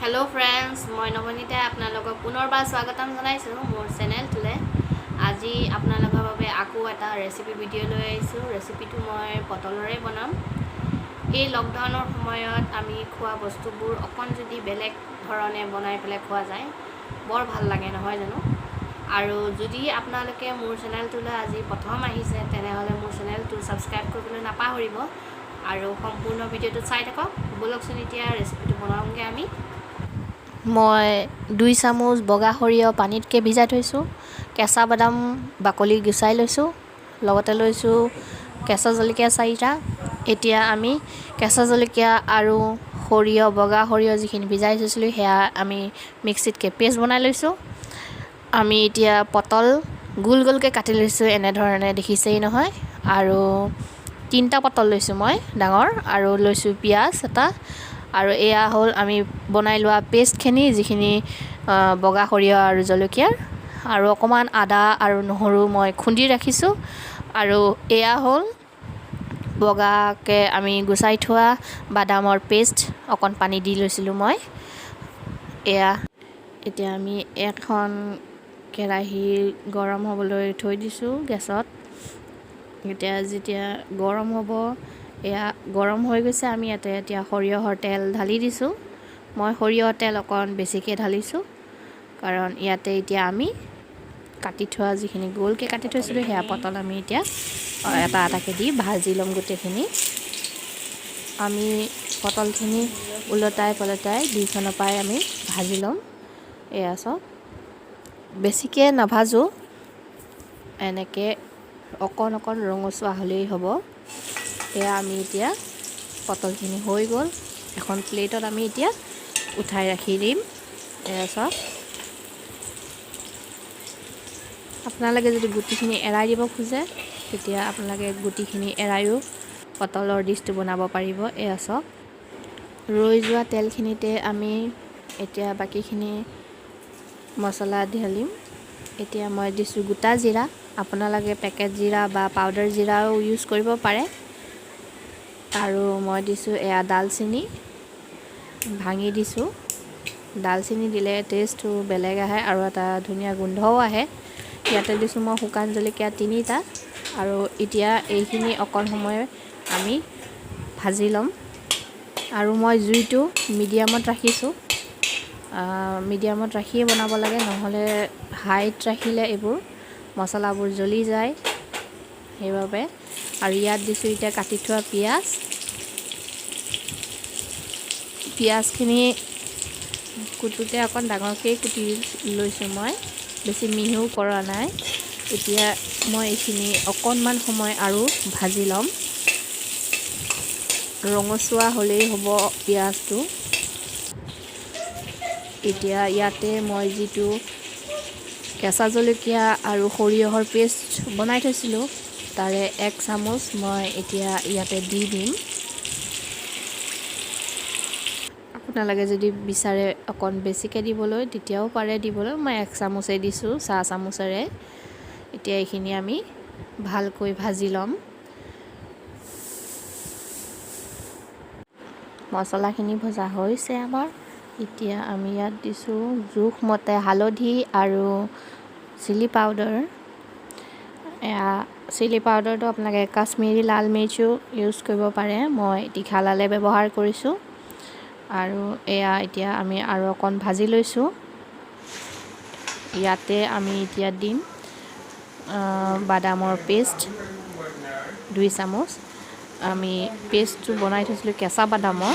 Hello friends मैं नवनीता आपनालोকক पुनर्बार स्वागतम जनाइছো मोर चेनेलটোলে আজি आपनालोকৰ বাবে আকৌ এটা ৰেচিপি ভিডিঅ' লৈ আহিছো ৰেচিপিটো মই পটলৰে বনাম এই লকডাউনৰ সময়ত আমি খোৱা বস্তুবোৰ অকন যদি বেলেগ ধৰণে বনাই পেলাই খোৱা যায় বৰ ভাল লাগে নহয় জানো আৰু যদি আপোনালোকে মোৰ চেনেলটোলে আজি প্ৰথম আহিছে তেনেহলে মোৰ চেনেলটো সাবস্ক্ৰাইব কৰিবলৈ নাপাহৰিব আৰু সম্পূৰ্ণ ভিডিঅ'টো চাই থাকক বলকচোন এতিয়া ৰেচিপিটো বনাওঁগে আমি মই 2 চামুচ বগা সৰিয়হ পানীতকে ভিজাই থৈছো কেঁচা বাদাম বাকলি গুচাই লৈছো লগতে লৈছো কেঁচা জলকীয়া 4টা এতিয়া আমি কেঁচা জলকীয়া আৰু সৰিয়হ বগা সৰিয়হ যিখিনি ভিজাই থৈছিলো হেয়া আমি মিক্সিতকে পেষ্ট বনাই লৈছো আমি এতিয়া পটল গোল গোলকে কাটি লৈছো এনে ধৰণে দেখিছেই নহয় আৰু 3টা পটল লৈছো মই ডাঙৰ আৰু লৈছো পিয়াজ এটা আৰু এয়া হল আমি বনাই লোৱা পেষ্টখিনি যিখিনি বগা সৰিয়হ আৰু জলকীয়াৰ আৰু অকমান আদা আৰু নহৰু মই খুন্দি ৰাখিছো আৰু এয়া হল বগাকে আমি গুচাই থোৱা বাদামৰ পেষ্ট অকন পানী দি লৈছিলো মই এয়া এতিয়া আমি এখন কেৰাহী গৰম হ'বলৈ থৈ দিছো গেছত এতিয়া যেতিয়া গৰম হ'ব এয়া গৰম হৈ গৈছে আমি এতিয়া সৰিয়হৰ তেল ঢালি দিছো মই সৰিয়হৰ তেল অকন বেছিকে ঢালিছো কাৰণ ইয়াতে এতিয়া আমি কাটি থোৱা যিখিনি গোলকে কাটি থৈছিলো হেয়া পটল আমি এতিয়া এটা এটাকে দি ভাজি লম গুটেখিনি আমি পটলখিনি উলটাই পলটাই দুইখনৰ পাই আমি ভাজি লম এয়া সব বেছিকে নাভাজো এনেকে অকন অকন ৰঙচুৱা হলেই হ'ব এয়া আমি এতিয়া পটলখিনি হৈ গ'ল এখন প্লেটত আমি এতিয়া উঠাই ৰাখি দিম এয়া সব আপোনালোকে যদি গুটিখিনি এৰাই দিব খোজে তেতিয়া আপোনালোকে গুটিখিনি এৰায়ো পটলৰ ডিশটো বনাব পাৰিব এয়া সব ৰৈ যোৱা তেলখিনিতে আমি এতিয়া বাকিখিনি মছলা ঢালিম এতিয়া মই দিছো গোটা জিৰা আপোনালোকে পেকেট জিৰা বা পাউডাৰ জিৰাও ইউজ কৰিব পাৰে আৰু মই দিছো এয়া দালচিনি ভাঙি দিছো দালচিনি দিলে টেষ্টটো বেলেগ আহে আৰু এটা ধুনিয়া গোন্ধও আহে ইয়াতে দিছো মই শুকান জলকীয়া 3টা আৰু এতিয়া এইখিনি অকন সময় আমি ভাজি লম আৰু মই জুইটো মিডিয়ামত ৰাখিছো মিডিয়ামত ৰাখিয়ে বনাব লাগে নহলে হাইত ৰাখিলে এইবোৰ মছলাবোৰ জ্বলি যায় সেইবাবে আৰু ইয়াত দিছো এতিয়া কাটি থোৱা পিয়াজখিনি কুটোতে অকন ডাঙৰকৈ কুটি লৈছো মই বেছি মিহিও কৰা নাই এতিয়া মই এইখিনি অকনমান সময় আৰু ভাজি লম ৰঙচুৱা হলেই হ'ব পিয়াজটো এতিয়া ইয়াতে মই যিটো কেঁচা জলকীয়া আৰু সৰিয়হৰ পেষ্ট বনাই থৈছিলো তাৰে 1 চামুচ মই এতিয়া ইয়াতে দি দিম আপোনালোকে যদি বিচাৰে অকন বেছিকে দিবলৈ তেতিয়াও পাৰে দিবলৈ মই 1 চামুচে দিছো চাহ চামুচেৰে এতিয়া এইখিনি আমি ভালকৈ ভাজি লম মছলাখিনি ভজা হৈছে আমাৰ এতিয়া আমি ইয়াত দিছো জোখমতে হালধি আৰু চিলি পাউডাৰ এয়া চিলি পাউডাৰটো আপোনালোকে কাশ্মীৰী লাল মিৰ্চো ইউজ কৰিব পাৰে মই তীখা লালে ব্যৱহাৰ কৰিছো আৰু এয়া এতিয়া আমি আৰু অকন ভাজি লৈছো ইয়াতে আমি এতিয়া দিম বাদামৰ পেষ্ট 2 চামুচ আমি পেষ্টটো বনাই থৈছিলো কেঁচা বাদামৰ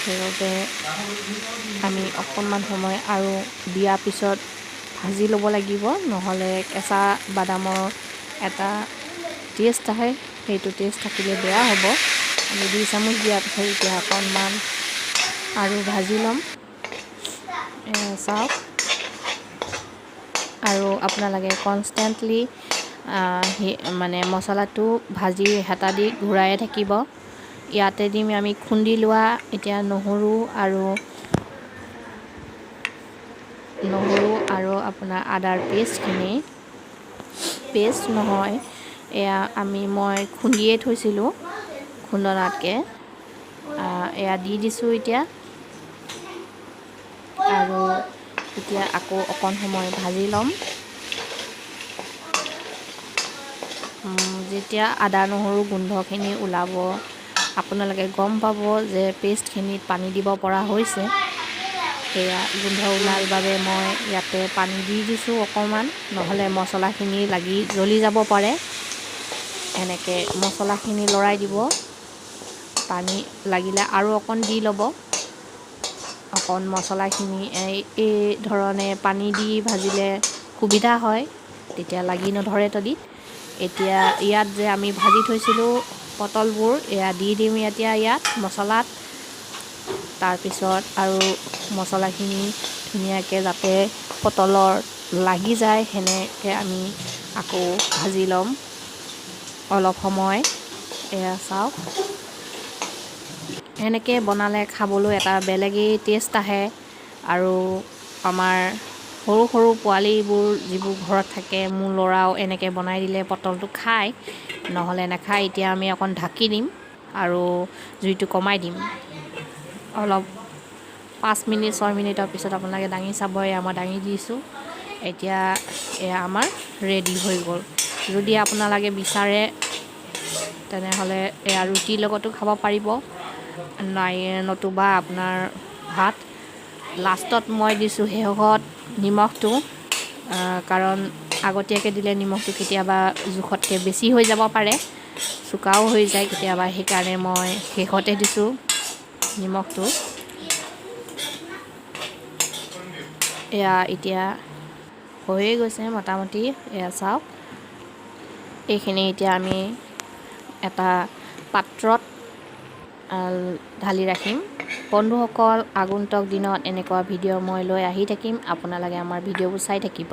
সেইবাবে আমি অকনমান সময় আৰু দিয়া পিছত ভাজি ল'ব লাগিব নহলে কেঁচা বাদামৰ এটা টেষ্ট আহে সেইটো টেষ্ট থাকিলে বেয়া হ'ব আমি 2 চামুচ দিয়া পিছত এতিয়া অকনমান আৰু ভাজি লম সব আৰু আপোনালোকে কনষ্টেন্টলি মানে মছলাটো ভাজি হেতা দি ঘূৰাই থাকিব ইয়াতে দিম আমি খুন্দি লোৱা এতিয়া নহৰু আৰু আপোনাৰ আদাৰ পেষ্ট নহয় এয়া মই খুন্দিয়ে থৈছিলো খুন্দনাতকে এয়া দি দিছো এতিয়া আৰু এতিয়া আকৌ অকণ সময় ভাজি ল'ম। যেতিয়া আদা নহৰু গোন্ধখিনি ওলাব আপোনালোকে গম পাব যে পেষ্টখিনিত পানী দিব পৰা হৈছে। সেয়া গোন্ধ ওলাল বাবে মই ইয়াতে পানী দি দিছোঁ অকণমান, নহ'লে মছলাখিনি লাগি জ্বলি যাব পাৰে। এনেকৈ মছলাখিনি লৰাই দিব। পানী লাগিলে আৰু অকণ দি ল'ব। অকণ মছলাখিনি এই ধৰণে পানী দি ভাজিলে সুবিধা হয়, তেতিয়া লাগি নধৰে তলিত। এতিয়া ইয়াত যে আমি ভাজি থৈছিলোঁ পটলবোৰ, এয়া দি দিম এতিয়া ইয়াত মছলাত। তাৰপিছত আৰু মছলাখিনি ধুনীয়াকৈ যাতে পটলৰ লাগি যায় সেনেকৈ আমি আকৌ ভাজি ল'ম অলপ সময়। এয়া চাওক, এনেকৈ বনালে খাবলৈ এটা বেলেগেই টেষ্ট আহে। আৰু আমাৰ সৰু সৰু পোৱালীবোৰ যিবোৰ ঘৰত থাকে, মোৰ ল'ৰাও এনেকৈ বনাই দিলে পটলটো খায়, নহ'লে নাখায়। এতিয়া আমি অকণ ঢাকি দিম আৰু জুইটো কমাই দিম। অলপ 5 মিনিট 6 মিনিটৰ পিছত আপোনালোকে দাঙি চাব। এয়া মই দাঙি দিছোঁ। এতিয়া এয়া আমাৰ ৰেডি হৈ গ'ল। যদি আপোনালোকে বিচাৰে তেনেহ'লে এয়া ৰুটিৰ লগতো খাব পাৰিব, নতুবা আপোনাৰ ভাত। লাষ্টত মই দিছোঁ শেষত নিমখটো, কাৰণ আগতীয়াকৈ দিলে নিমখটো কেতিয়াবা জোখতকৈ বেছি হৈ যাব পাৰে, চোকাও হৈ যায় কেতিয়াবা। সেইকাৰণে মই শেষতে দিছোঁ নিমখটো। এয়া এতিয়া হৈয়ে গৈছে মোটামুটি। এয়া চাওক, এইখিনি এতিয়া আমি এটা পাত্ৰত ঢালি ৰাখিম। বন্ধুসকল, আগন্তুক দিনত এনেকুৱা ভিডিঅ' মই লৈ আহি থাকিম। আপোনালোকে আমাৰ ভিডিঅ'বোৰ চাই থাকিব।